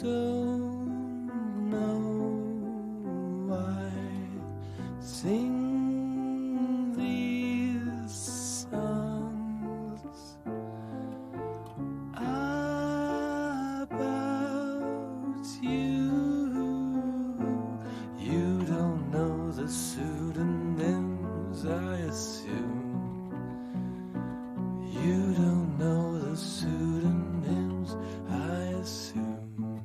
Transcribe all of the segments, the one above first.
don't know why sing these songs about you. You don't know the pseudonyms, I assume. You don't know the pseudonyms, I assume,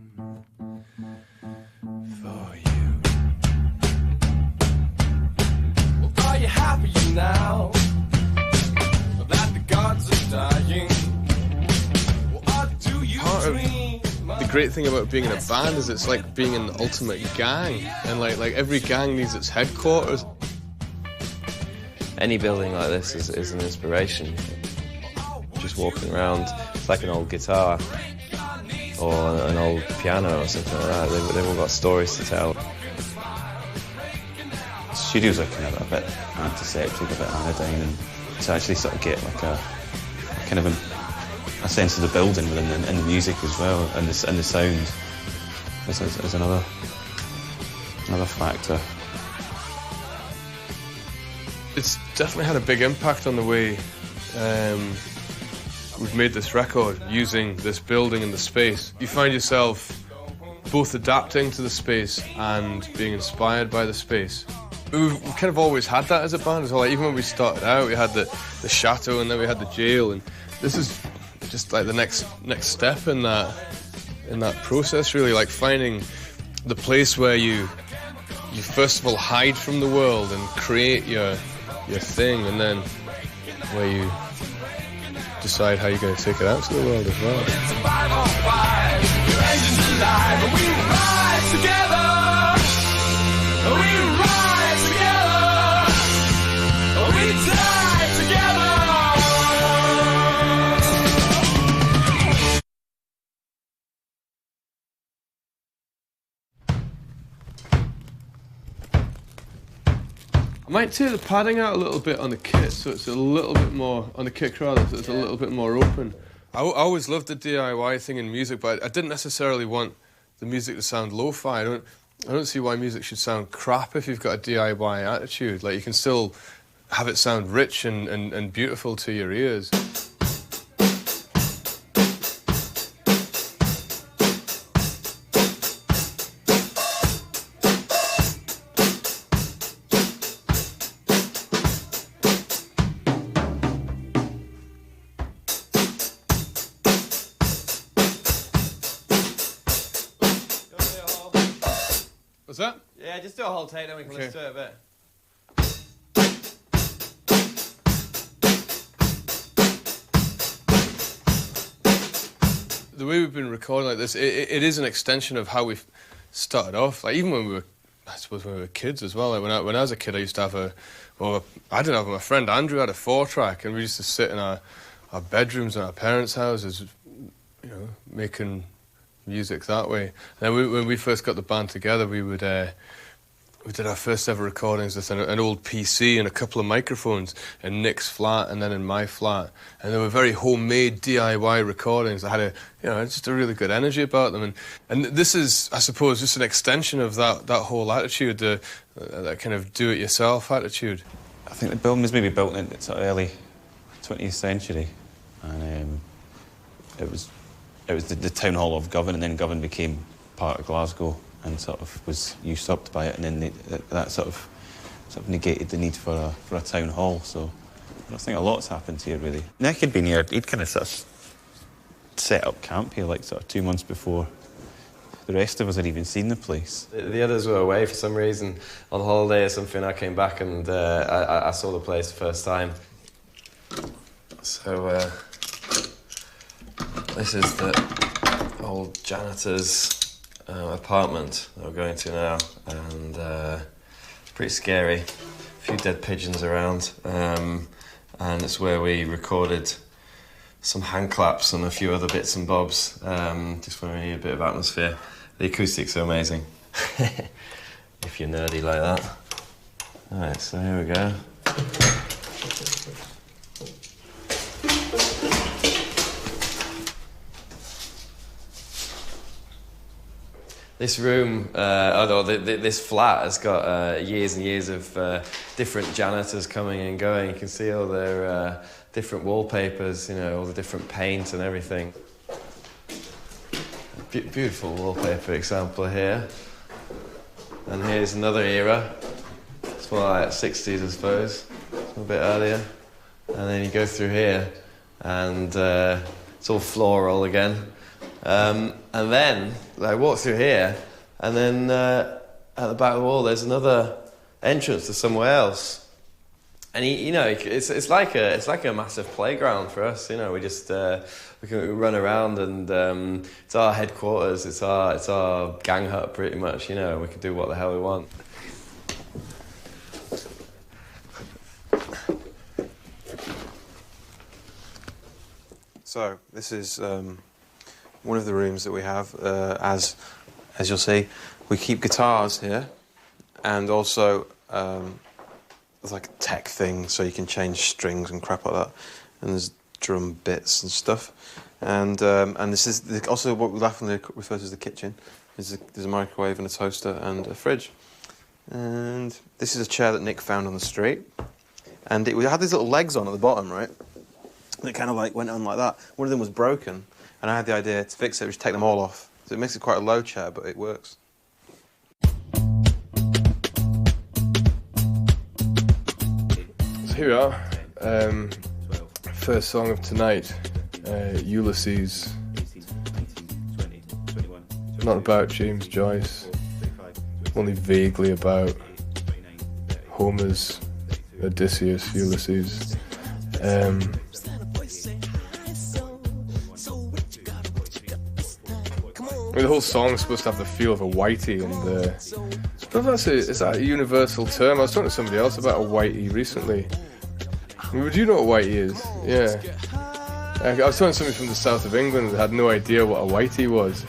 for you. Well, are you happy now that the gods are dying? Well, or do you dream? The great thing about being in a band is it's like being an ultimate gang, and like every gang needs its headquarters. Any building like this is an inspiration. Just walking around, it's like an old guitar or an old piano or something like that. They've all got stories to tell. Studios are kind of a bit antiseptic, a bit anodyne, and to actually sort of get like a kind of a sense of the building within the music as well, and the sound is another factor. It's definitely had a big impact on the way we've made this record, using this building and the space. You find yourself both adapting to the space and being inspired by the space. We've kind of always had that as a band as well. Like, even when we started out, we had the chateau and then we had the jail, and this is just like the next step in that process, really, like finding the place where you first of all hide from the world and create your thing, and then where you decide how you're going to take it out to the world as well. It's a 505, your engine's alive, and we ride together. We ride together. We die together. I might take the padding out a little bit on the kit, so it's a little bit more, on the kick rather, so it's a little bit more open. I always loved the DIY thing in music, but I didn't necessarily want the music to sound lo-fi. I don't see why music should sound crap if you've got a DIY attitude. Like, you can still have it sound rich and beautiful to your ears. What's that? Yeah, just do a whole take, then we can listen to it a bit. The way we've been recording like this, it is an extension of how we've started off. Like, even when we were, I suppose when we were kids as well. Like, when I was a kid, I used to have I didn't have, my friend Andrew had a 4-track, and we used to sit in our bedrooms in our parents' houses, you know, making music that way. And then when we first got the band together, we did our first ever recordings with an old PC and a couple of microphones in Nick's flat and then in my flat, and they were very homemade DIY recordings that had just a really good energy about them, and this is, I suppose, just an extension of that whole attitude, that kind of do-it-yourself attitude. I think the building was maybe built in the sort of early 20th century, and it was the town hall of Govan, and then Govan became part of Glasgow and sort of was usurped by it, and then that sort of negated the need for a town hall. So I think a lot's happened here, really. Nick had been here, he'd kind of sort of set up camp here like sort of 2 months before the rest of us had even seen the place. The others were away for some reason, on holiday or something. I came back and I saw the place the first time. So this is the old janitor's apartment that we're going to now, and pretty scary. A few dead pigeons around, and it's where we recorded some hand claps and a few other bits and bobs, just when we need a bit of atmosphere. The acoustics are amazing, if you're nerdy like that. Alright, so here we go. This room, this flat has got years and years of different janitors coming and going. You can see all their different wallpapers, you know, all the different paint and everything. Beautiful wallpaper example here. And here's another era. It's more like 60s, I suppose. It's a bit earlier. And then you go through here, and it's all floral again. And then I walk through here, and then at the back of the wall there's another entrance to somewhere else. And you know, it's like a massive playground for us. You know, we just we can run around, and it's our headquarters. It's our gang hut, pretty much. You know, we can do what the hell we want. So this is one of the rooms that we have. As you'll see, we keep guitars here, and also there's like a tech thing, so you can change strings and crap like that. And there's drum bits and stuff. And this is also what we laughingly refer to as the kitchen. There's a microwave and a toaster and a fridge. And this is a chair that Nick found on the street. And it had these little legs on at the bottom, right? And it kind of like went on like that. One of them was broken, and I had the idea to fix it, just take them all off. So it makes it quite a low chair, but it works. So here we are. First song of tonight, Ulysses. Not about James Joyce, only vaguely about Homer's Odysseus, Ulysses. I mean, the whole song's supposed to have the feel of a whitey, and is that a universal term? I was talking to somebody else about a whitey recently. I mean, would you know what a whitey is? Yeah. I was talking to somebody from the south of England that had no idea what a whitey was.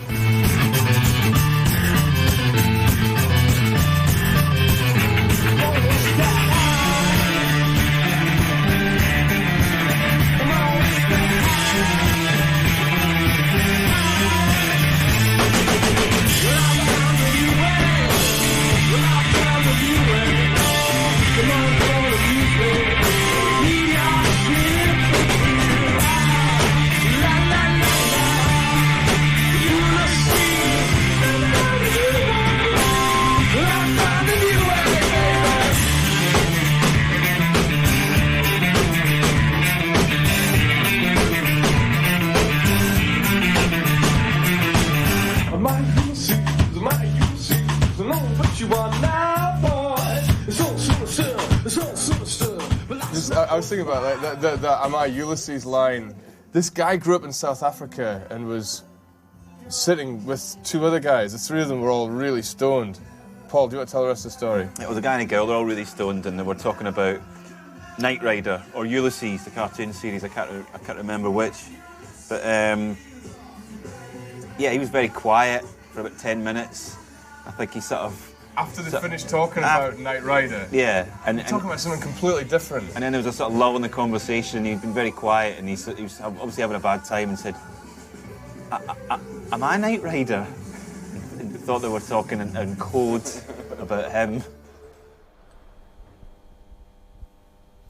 I was thinking about like, that Am I Ulysses line. This guy grew up in South Africa and was sitting with two other guys. The three of them were all really stoned. Paul, do you want to tell the rest of the story? It was a guy and a girl, they're all really stoned, and they were talking about Knight Rider or Ulysses, the cartoon series. I can't remember which. But yeah, he was very quiet for about 10 minutes. I think he sort of... After they finished talking about Knight Rider? Yeah. And talking about something completely different. And then there was a sort of lull in the conversation. He'd been very quiet, and he was obviously having a bad time, and said, am I Knight Rider? And thought they were talking in code about him.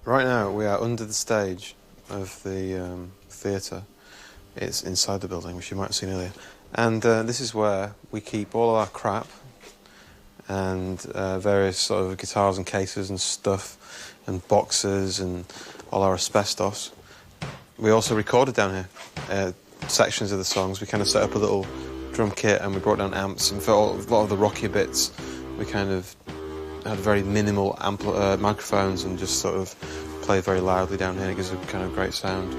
Right now, we are under the stage of the theatre. It's inside the building, which you might have seen earlier. And this is where we keep all of our crap and various sort of guitars and cases and stuff and boxes and all our asbestos. We also recorded down here sections of the songs. We kind of set up a little drum kit and we brought down amps, and for a lot of the rockier bits we kind of had very minimal microphones and just sort of played very loudly down here. It gives a kind of great sound.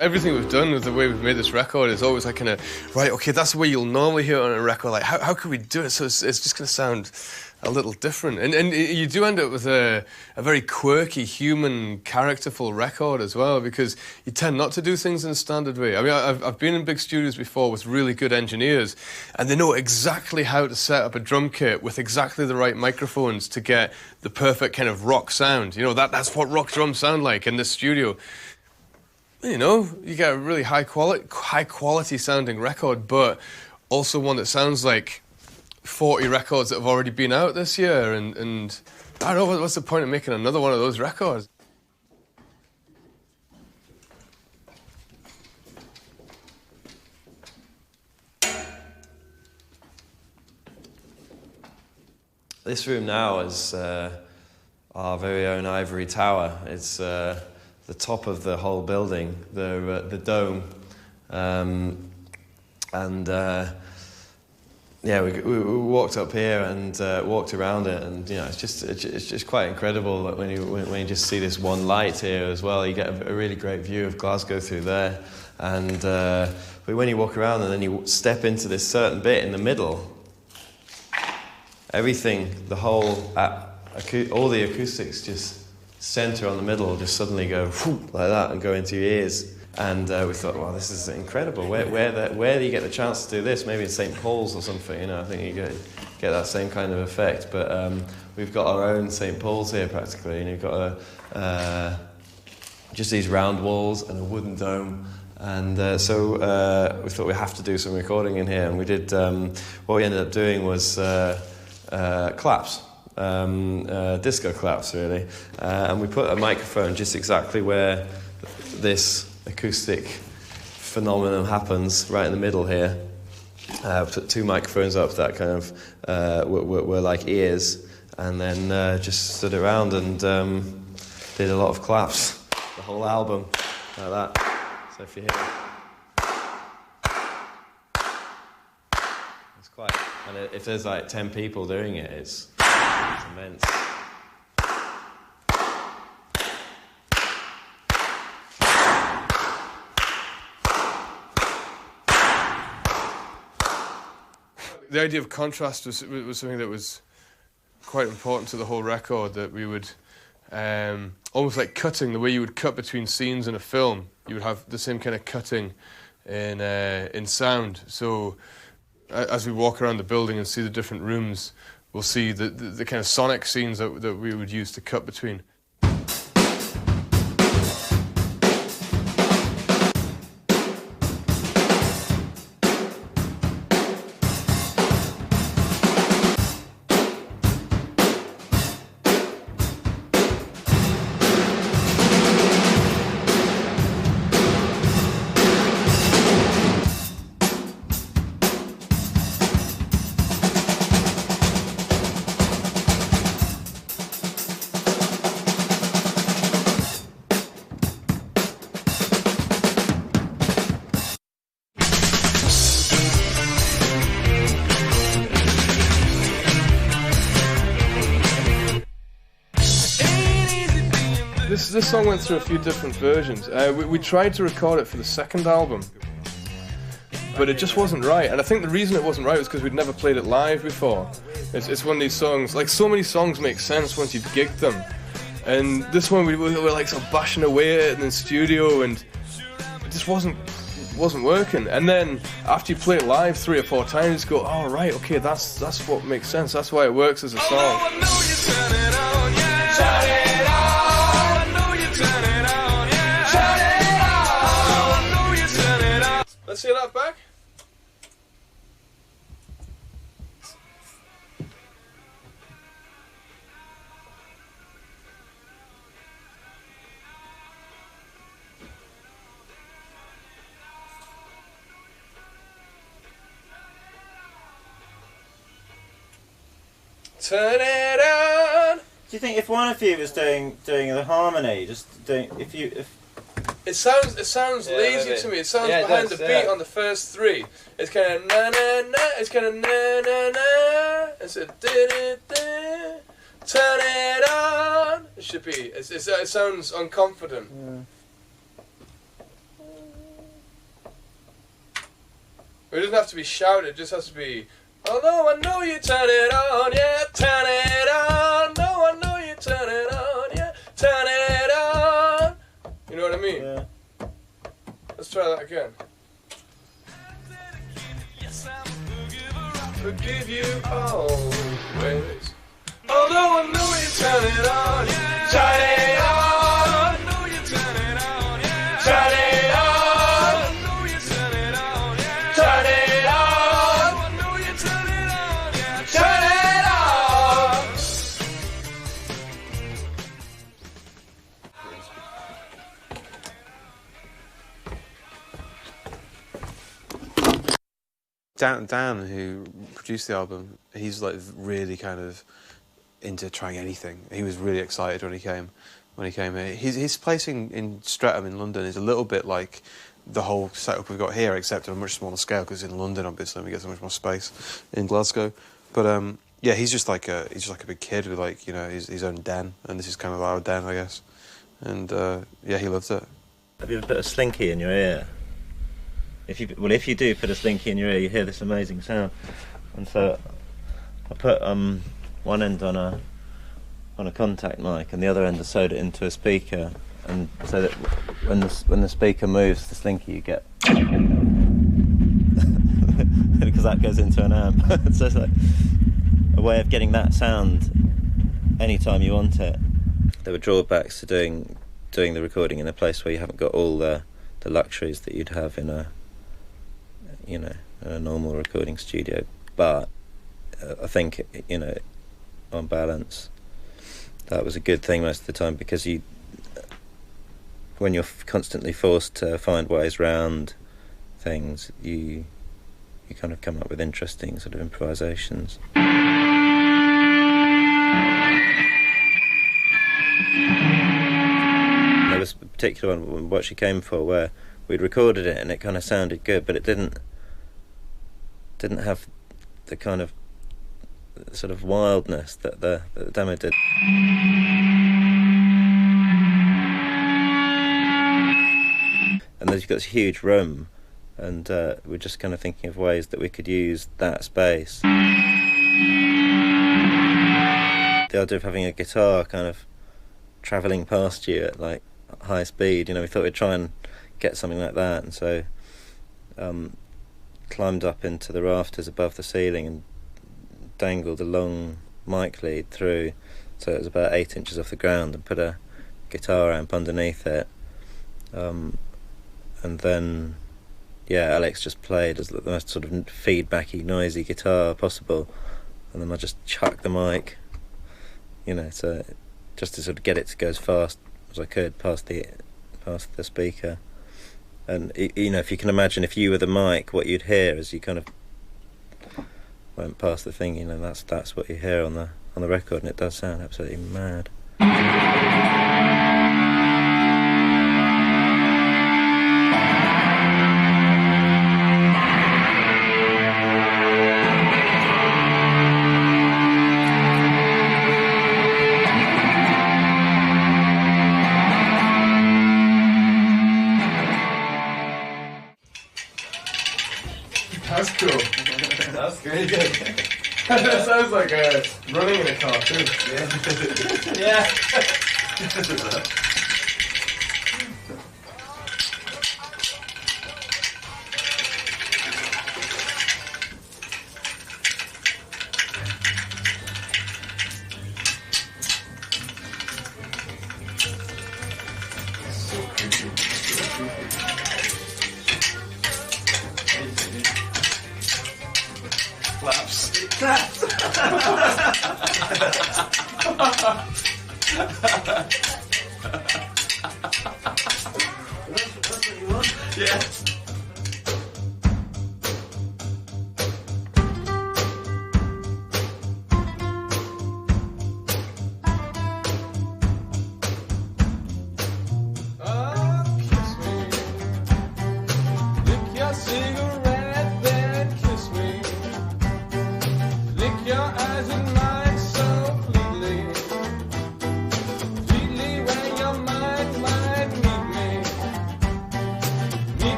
Everything we've done with the way we've made this record is always like kind of, right, okay, that's the way you'll normally hear it on a record. Like, how could we do it so it's just going to sound a little different? And you do end up with a very quirky, human, characterful record as well, because you tend not to do things in a standard way. I mean, I've been in big studios before with really good engineers, and they know exactly how to set up a drum kit with exactly the right microphones to get the perfect kind of rock sound. You know, that's what rock drums sound like in this studio. you know, you get a really high quality sounding record, but also one that sounds like 40 records that have already been out this year, and I don't know, what's the point of making another one of those records? This room now is our very own ivory tower. It's the top of the whole building, the dome, yeah, we walked up here and walked around it, and you know, it's just quite incredible that when you just see this one light here as well, you get a really great view of Glasgow through there, and but when you walk around and then you step into this certain bit in the middle, everything, the whole, all the acoustics just center on the middle, just suddenly go like that and go into your ears. And we thought, wow, this is incredible. Where do you get the chance to do this? Maybe in St. Paul's or something, you know, I think you get that same kind of effect. But we've got our own St. Paul's here practically, and you've got just these round walls and a wooden dome. And so we thought we have to do some recording in here, and we did. What we ended up doing was claps, disco claps, really. And we put a microphone just exactly where this acoustic phenomenon happens, right in the middle here. Put two microphones up that kind of were like ears, and then just stood around and did a lot of claps, the whole album, like that. So if you hear it's quite, and if there's like 10 people doing it, it's immense. The idea of contrast was something that was quite important to the whole record, that we would almost like cutting, the way you would cut between scenes in a film, you would have the same kind of cutting in sound. So as we walk around the building and see the different rooms, we'll see the kind of sonic scenes that we would use to cut between. This song went through a few different versions. We tried to record it for the second album, but it just wasn't right. And I think the reason it wasn't right was because we'd never played it live before. It's one of these songs, like so many songs make sense once you've gigged them. And this one we were like sort of bashing away at it in the studio, and it just wasn't working. And then after you play it live 3 or 4 times, you go, oh right, okay, that's what makes sense. That's why it works as a song. Let's hear that back. Turn it on. Do you think if one of you was doing the harmony, just doing It sounds lazy maybe. to me. It sounds Yeah, it behind does, the beat yeah. on the first 3. It's kind of na na na. It's kind of na na na. It's a da da da. Turn it on. It should be. It sounds unconfident. Yeah. It doesn't have to be shouted. It just has to be. Although I know you turn it on, yeah, turn it on. No, I know you turn it on, yeah, turn it on. You know what I mean? Yeah. Let's try that again. Forgive you always. Although I know you turn it on, yeah, turn it on. I know you turn it on, yeah, turn it on. Dan, who produced the album, he's like really kind of into trying anything. He was really excited when he came here. His place in Streatham in London is a little bit like the whole setup we've got here, except on a much smaller scale, because in London, obviously, we get so much more space in Glasgow. But yeah, he's just like a big kid with, like, you know, his own den, and this is kind of our den, I guess. And yeah, he loves it. Have you ever put a slinky in your ear? If you do put a slinky in your ear, you hear this amazing sound. And so I put one end on a contact mic, and the other end I sewed it into a speaker, and so that when the speaker moves, the slinky you get, because that goes into an amp. So it's like a way of getting that sound anytime you want it. There were drawbacks to doing the recording in a place where you haven't got all the luxuries that you'd have in a normal recording studio, but I think, you know, on balance, that was a good thing most of the time, because when you're constantly forced to find ways round things, you kind of come up with interesting sort of improvisations. There was a particular one, What She Came For, where we'd recorded it and it kind of sounded good, but it didn't have the kind of sort of wildness that the demo did. And then you've got this huge room, and we're just kind of thinking of ways that we could use that space. The idea of having a guitar kind of travelling past you at like high speed, you know, we thought we'd try and get something like that, and so climbed up into the rafters above the ceiling and dangled a long mic lead through, so it was about 8 inches off the ground, and put a guitar amp underneath it, and then Alex just played as the most sort of feedbacky, noisy guitar possible, and then I just chucked the mic, you know, so just to sort of get it to go as fast as I could past the speaker. And you know, if you can imagine, if you were the mic, what you'd hear as you kind of went past the thing, you know, that's what you hear on the record, and it does sound absolutely mad. That's cool. That's very good. That sounds like running in a cartoon. Yeah.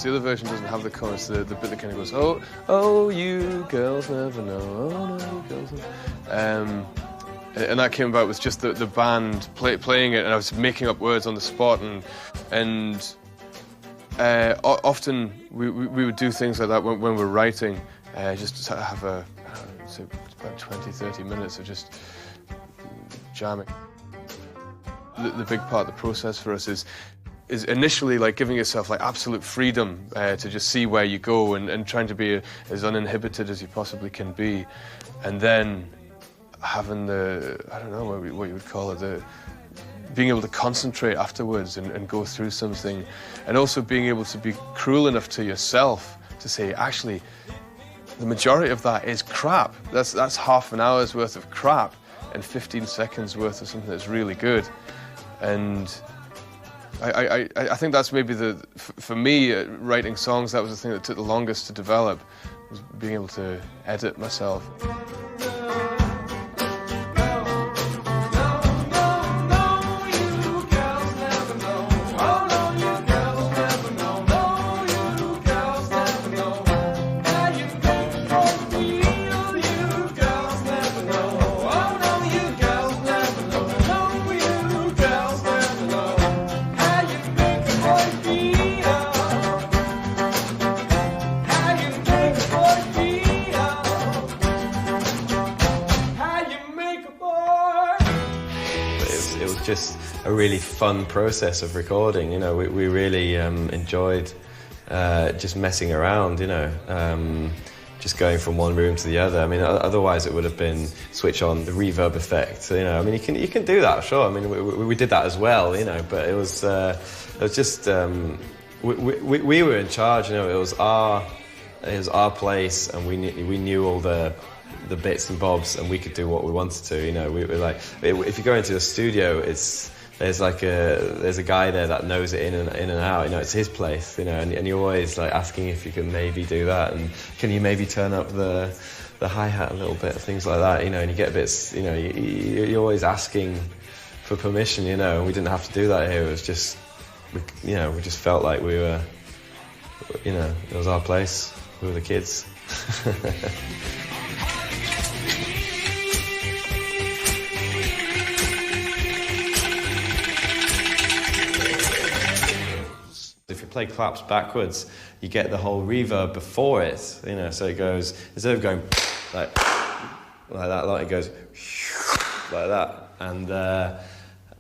The other version doesn't have the chorus, the bit that kind of goes, oh, you girls never know, oh, no, you girls never know. And that came about with just the band playing it, and I was making up words on the spot, and Often we would do things like that when we're writing, just to have it's about 20, 30 minutes of just jamming. The big part of the process for us is initially like giving yourself like absolute freedom to just see where you go and trying to be as uninhibited as you possibly can be, and then having I don't know what you would call it, being able to concentrate afterwards and go through something, and also being able to be cruel enough to yourself to say, actually, the majority of that is crap. That's half an hour's worth of crap and 15 seconds worth of something that's really good. And I think that's maybe for me, writing songs, that was the thing that took the longest to develop, was being able to edit myself. Just a really fun process of recording, you know. We really enjoyed just messing around, you know, just going from one room to the other. I mean, otherwise it would have been switch on the reverb effect, you know. I mean, you can do that, sure. I mean, we did that as well, you know, but it was just we were in charge, you know. It was our place, and we knew all the bits and bobs, and we could do what we wanted to, you know. We were like, if you go into a studio, there's a guy there that knows it in and out, you know. It's his place, you know, and you're always like asking if you can maybe do that, and can you maybe turn up the hi-hat a little bit, things like that, you know. And you get bits, you know, you're always asking for permission, you know. And we didn't have to do that here. It was just, you know, we just felt like we were, you know, it was our place. We were the kids. If you play claps backwards, you get the whole reverb before it, you know, so it goes, instead of going like that, like it goes like that, and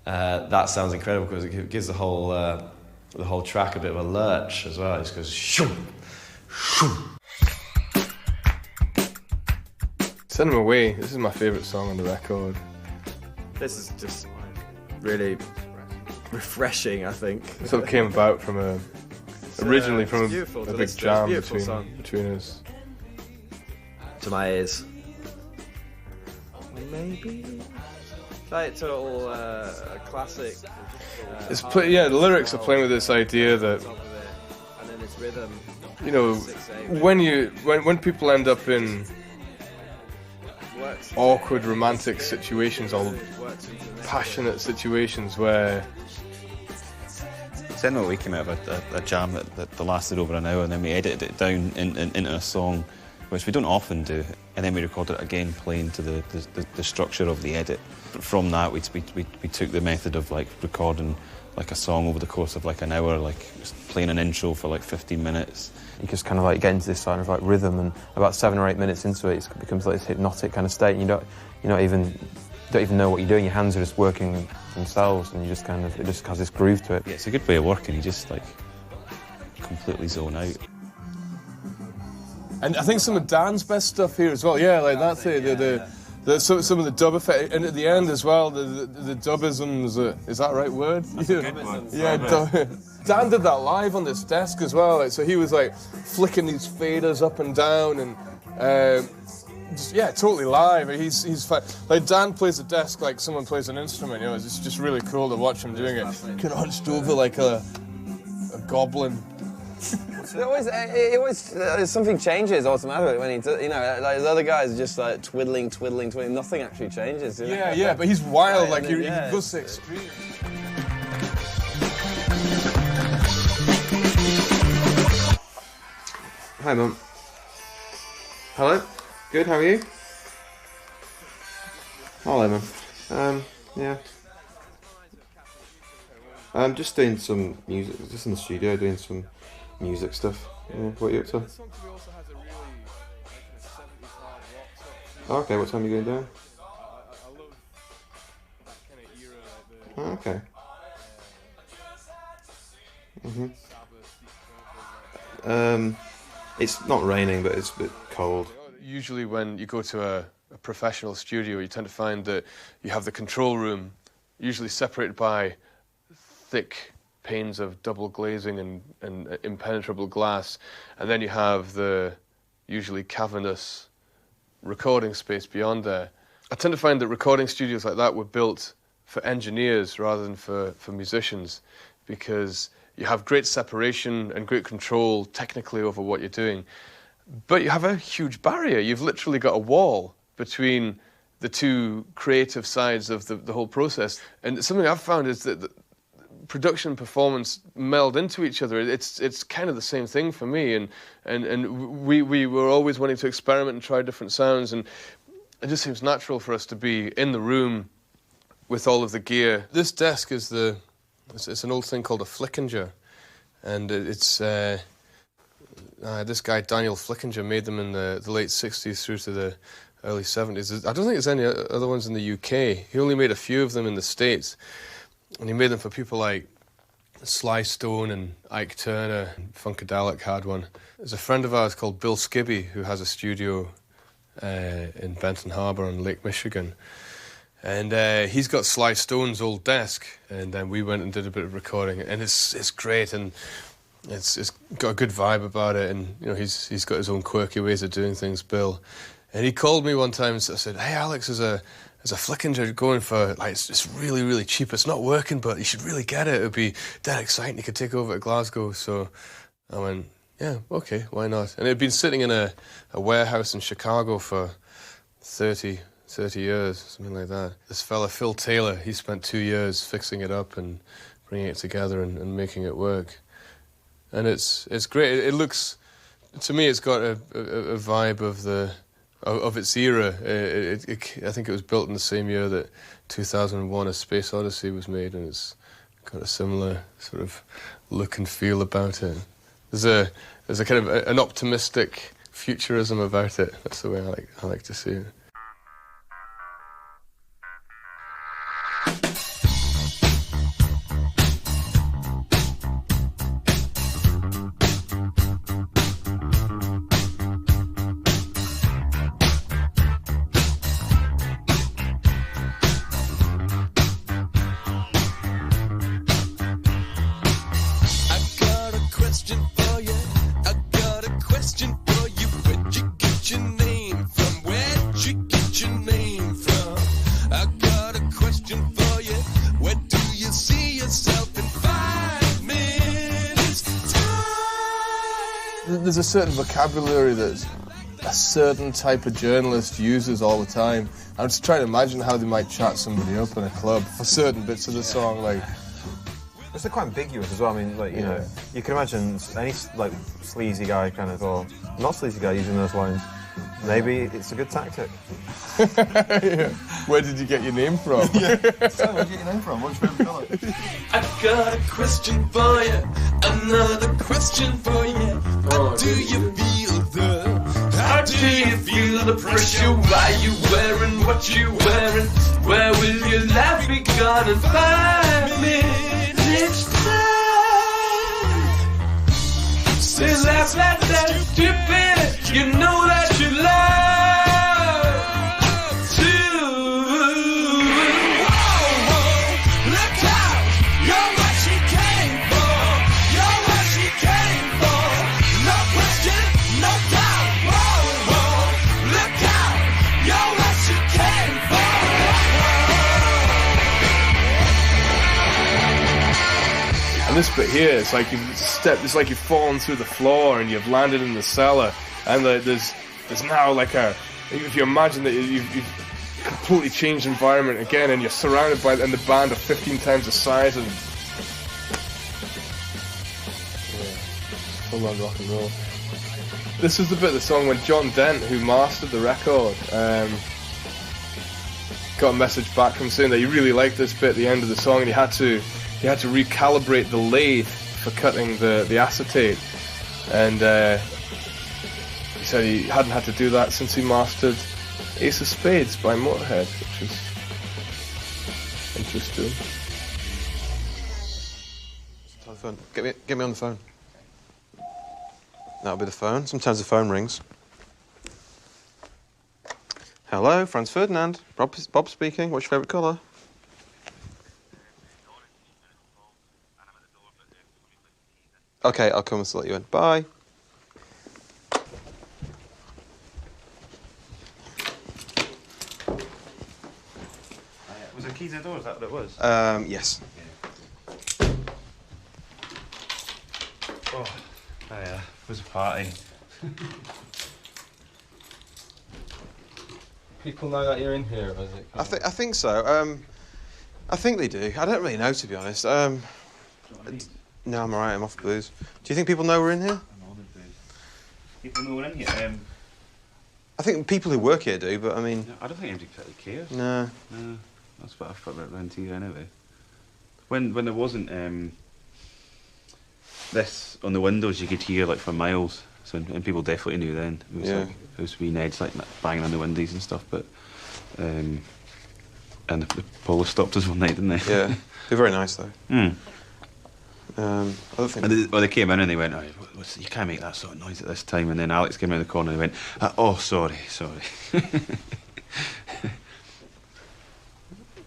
that sounds incredible because it gives the whole track a bit of a lurch as well. It just goes shoom, shoom. Send Them Away, this is my favourite song on the record. This is just really refreshing, I think. It sort of came about from originally from a big jam between us. To my ears. Maybe. Like total classic. The lyrics are playing with this idea that, and then it's rhythm. you know, when people end up in awkward romantic situations or passionate situations where Send Them Away came out of a jam that lasted over an hour, and then we edited it down into a song, which we don't often do, and then we recorded it again playing to the structure of the edit. From that we took the method of like recording like a song over the course of like an hour, like just playing an intro for like 15 minutes. You just kind of like get into this kind of like rhythm, and about 7 or 8 minutes into it, it becomes like this hypnotic kind of state, and you don't even know what you're doing. Your hands are just working themselves, and you just kind of, it just has this groove to it. Yeah, it's a good way of working. You just like completely zone out. And I think some of Dan's best stuff here as well. Yeah, like that's it. Some of the dub effect, and at the end as well, the dubisms. Is that the right word? That's a good one. Yeah, Dan did that live on this desk as well. Like, so he was like flicking these faders up and down, and totally live. He's like Dan plays the desk like someone plays an instrument. You know, it's just really cool to watch him doing it. Kind of hunched over like a goblin. It always something changes automatically when he does, you know, like the other guys are just like twiddling, nothing actually changes, you know? Yeah, but he's wild, like he goes to extreme. Hi, Mum. Hello? Good, how are you? Hello, Mum. Yeah. I'm just doing some music, just in the studio doing some music stuff. Yeah, what are you up to? This song to me also has a really like a 70s hard rock touch. Oh, okay, what time are you going down? I love that kind of era, like the Oh, okay. Mhm. Sabbath, Deep Purple, like It's not raining, but it's a bit cold. Usually when you go to a professional studio, you tend to find that you have the control room, usually separated by thick panes of double glazing and impenetrable glass, and then you have the usually cavernous recording space beyond there. I tend to find that recording studios like that were built for engineers rather than for musicians, because you have great separation and great control technically over what you're doing, but you have a huge barrier. You've literally got a wall between the two creative sides of the whole process. And something I've found is that the production and performance meld into each other. It's kind of the same thing for me, and we were always wanting to experiment and try different sounds, and it just seems natural for us to be in the room with all of the gear. This desk is it's an old thing called a Flickinger, and it's this guy Daniel Flickinger made them in the late 60s through to the early 70s. I don't think there's any other ones in the UK. He only made a few of them in the States, and he made them for people like Sly Stone and Ike Turner. Funkadelic had one. There's a friend of ours called Bill Skibby who has a studio in Benton Harbor on Lake Michigan. And he's got Sly Stone's old desk, and then we went and did a bit of recording, and it's great, and it's got a good vibe about it, and you know he's got his own quirky ways of doing things, Bill. And he called me one time and I said, "Hey Alex, there's a Flickinger going for, like, it's really, really cheap. It's not working, but you should really get it. It'd be dead exciting. You could take over to Glasgow." So I went, "Yeah, okay, why not?" And it had been sitting in a warehouse in Chicago for 30 years, something like that. This fella, Phil Taylor, he spent 2 years fixing it up and bringing it together and making it work. And it's great. It looks, to me, it's got a vibe of its era. I think it was built in the same year that 2001: A Space Odyssey was made, and it's got a similar sort of look and feel about it. There's a kind of an optimistic futurism about it. That's the way I like to see it. There's a certain vocabulary that a certain type of journalist uses all the time. I'm just trying to imagine how they might chat somebody up in a club for certain bits of the song, like. It's quite ambiguous as well. I mean, like, you know, you can imagine any like sleazy guy kind of, or not sleazy guy using those lines. Maybe it's a good tactic. Yeah. Where did you get your name from? Yeah. So, where did you get your name from? What's your favourite colour? I've got a question for you, another question for you. How do you feel the pressure? Why you wearing what you wearing? Where will your life be gone in 5 minutes time? Say laugh like that, stupid. You know that you love to. Whoa, look out! You're what she came for. You're what she came for. No question, no doubt. Whoa, look out! You're what she came for. And this bit here, it's like it's like you've fallen through the floor and you've landed in the cellar, and there's now like if you imagine that you've completely changed environment again, and you're surrounded by, and the band are 15 times the size, and full on rock and roll. This is the bit of the song when John Dent, who mastered the record, got a message back from saying that he really liked this bit at the end of the song, and he had to he had to recalibrate the lathe for cutting the acetate, and he said he hadn't had to do that since he mastered Ace of Spades by Motorhead, which is interesting. Telephone. Get me on the phone. That'll be the phone. Sometimes the phone rings. Hello, Franz Ferdinand. Bob speaking. What's your favourite colour? Okay, I'll come and let you in. Bye. Was there keys in the door? Is that what it was? Yes. Oh, yeah. It was a party. People know that you're in here, or is it? I think so. I think they do. I don't really know, to be honest. No, I'm alright. I'm off booze. Do you think people know we're in here? I'm on the booze. People know we're in here. I think people who work here do, but I mean... No, I don't think anybody particularly cares. No. No, that's what I thought about around here anyway. When there wasn't this on the windows, you could hear like for miles. So and people definitely knew then. It was like it was wee Ned's like banging on the windows and stuff. But and the police stopped us one night, didn't they? Yeah, they're very nice though. Other things. They came in and they went, oh, you can't make that sort of noise at this time. And then Alex came around the corner and they went, oh, sorry.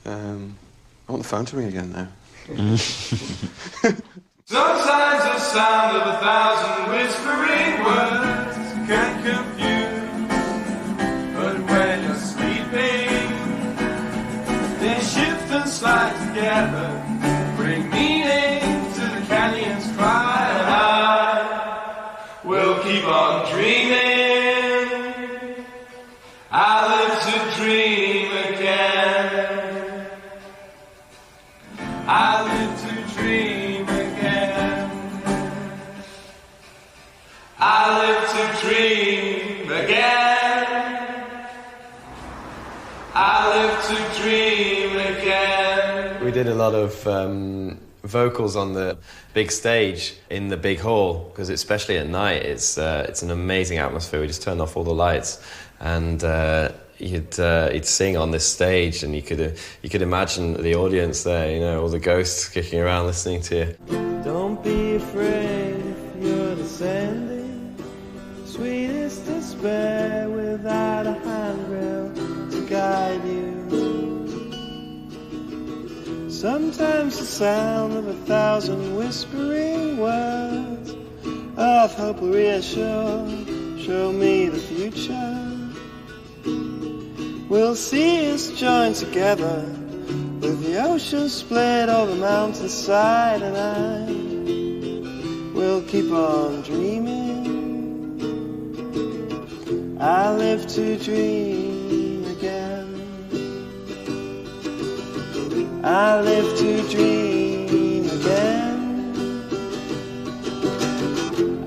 I want the phone to ring again now. Sometimes the sound of 1,000 whispering words can confuse, but when you're sleeping, they shift and slide together, bring meaning to the canyon's cry. And I will keep on dreaming. I live to dream again. I live to dream again. I live to dream again. I live to dream again. We did a lot of vocals on the big stage in the big hall, because especially at night it's an amazing atmosphere. We just turned off all the lights, and he'd sing on this stage, and you could imagine the audience there, you know, all the ghosts kicking around listening to you. Don't be afraid if you're descending, sweetest despair without a handrail to guide you. Sometimes the sound of 1,000 whispering words of hope will reassure, show me the future. We'll see us join together, with the ocean split over the mountainside, and I will keep on dreaming. I live to dream again. I live to dream again.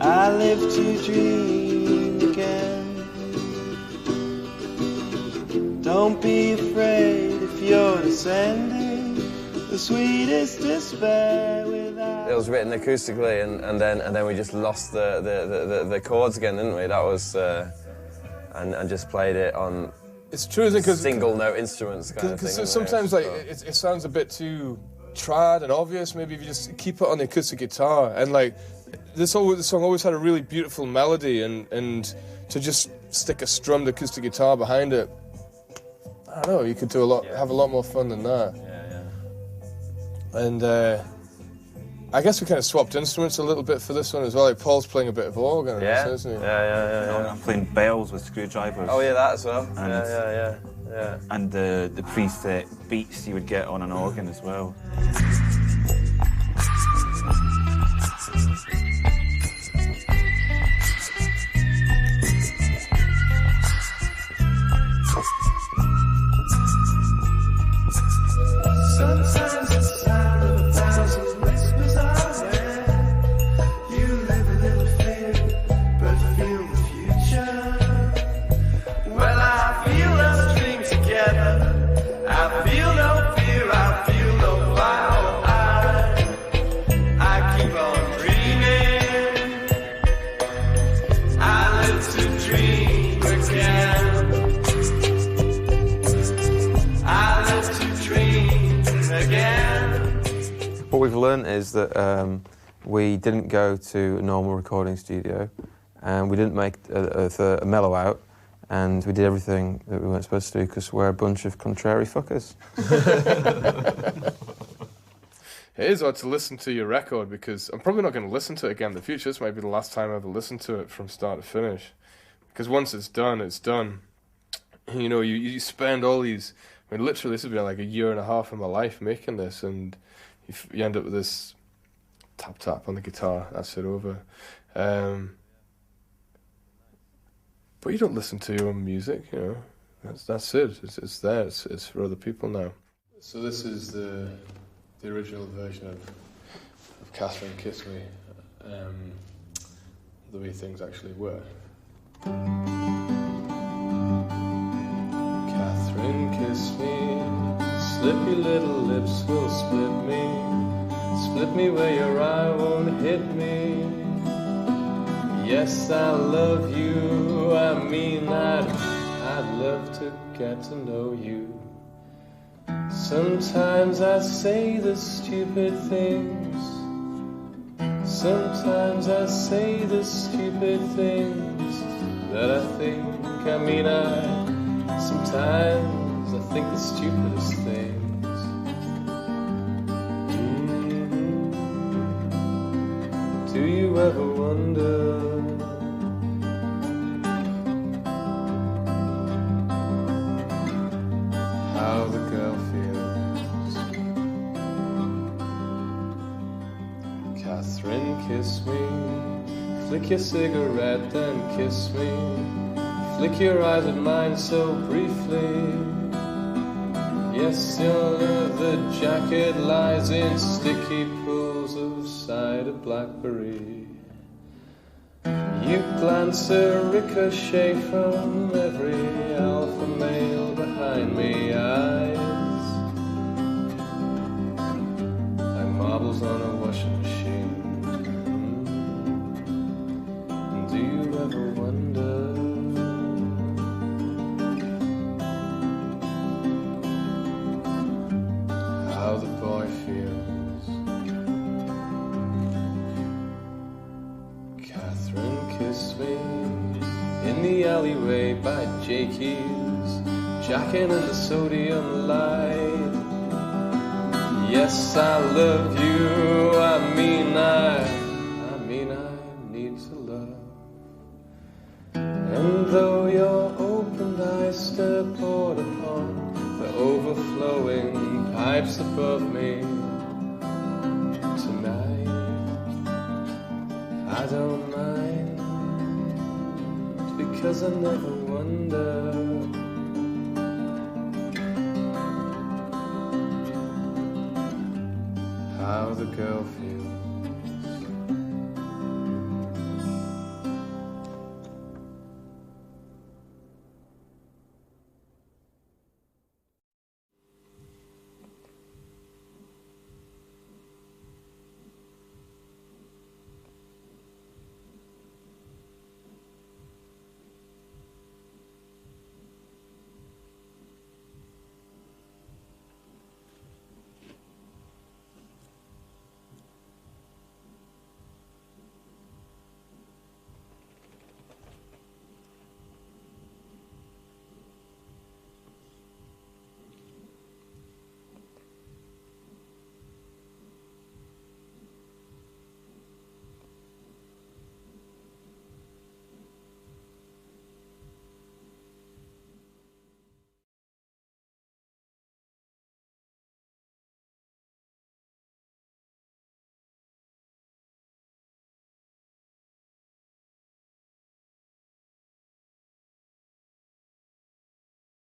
I live to dream again. Don't be afraid if you're descending, the sweetest despair without... It was written acoustically, and then we just lost the chords again, didn't we? That was and just played it on. It's true, isn't it? Cause, single note instruments kind of thing. Because sometimes like it sounds a bit too trad and obvious. Maybe if you just keep it on the acoustic guitar, and like the song always had a really beautiful melody, and to just stick a strummed acoustic guitar behind it, I don't know, you could do have a lot more fun than that. Yeah. And I guess we kind of swapped instruments a little bit for this one as well. Like Paul's playing a bit of organ, isn't he? Yeah. I'm playing bells with screwdrivers. Oh yeah, that as well. And Yeah. And the preset beats you would get on an organ as well. Sometimes the sound of 1,000 whispers are there. You live a little fear, but feel the future. Well, I feel us dream together. I feel no fear, I feel no fire. learned is that we didn't go to a normal recording studio, and we didn't make a mellow out, and we did everything that we weren't supposed to do because we're a bunch of contrary fuckers. It is odd to listen to your record because I'm probably not going to listen to it again in the future. This might be the last time I ever listen to it from start to finish. Because once it's done, it's done. You know, you spend all these... I mean, literally, this has been like a year and a half of my life making this, and you end up with this tap on the guitar. That's it, over. But you don't listen to your own music, you know. That's it. It's there. It's for other people now. So this is the original version of Catherine Kiss Me, the way things actually were. Catherine, kiss me, slippy little lips will split me where your eye won't hit me. Yes, I love you, I mean I'd love to get to know you. Sometimes I say the stupid things. Sometimes I say the stupid things that I think. Sometimes I think the stupidest things. Do you ever wonder how the girl feels? Catherine, kiss me. Flick your cigarette and kiss me. Flick your eyes at mine so briefly. Yes, your leather jacket lies in sticky pools of cider blackberry. You glance a ricochet from every alpha male behind me. Eyes like marbles on a washing machine. Do you ever wonder how the boy feels? Catherine, kiss me in the alleyway by Jakey's, jacking in the sodium light. Yes, I love you, I mean I need to love. And though your opened eyes stare poured upon the overflowing pipes above me tonight, I don't mind, because I never wonder how the girl feels.